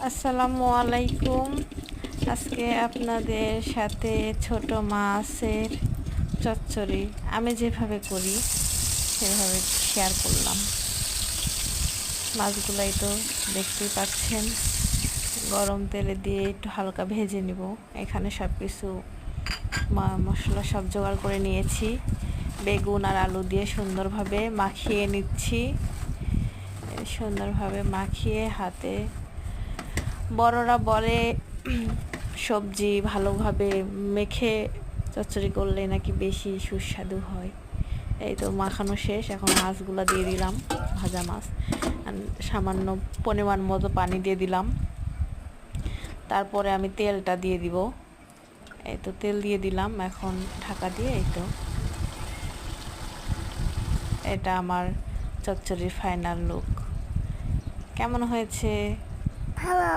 আসসালামু আলাইকুম। আজকে আপনাদের সাথে ছোট মাছের চচ্চড়ি আমি যেভাবে করি সেভাবে শেয়ার করলাম। মাছগুলাই তো দেখতেই পাচ্ছেন, গরম তেলে দিয়ে একটু হালকা ভেজে নিব। এখানে সব কিছু মশলা সব জোগাড় করে নিয়েছি। বেগুন আর আলু দিয়ে সুন্দরভাবে মাখিয়ে নিচ্ছি। সুন্দরভাবে মাখিয়ে হাতে, বড়রা বলে সবজি ভালোভাবে মেখে চচ্চড়ি করলে নাকি বেশি সুস্বাদু হয়। এই তো মাখানো শেষ, এখন মাছগুলো দিয়ে দিলাম, ভাজা মাছ। সামান্য পরিমাণ মতো পানি দিয়ে দিলাম। তারপরে আমি তেলটা দিয়ে দিব। এই তো তেল দিয়ে দিলাম, এখন ঢাকা দিয়ে এই তো এটা আমার চচ্চড়ির ফাইনাল লুক। কেমন হয়েছে? ভালো।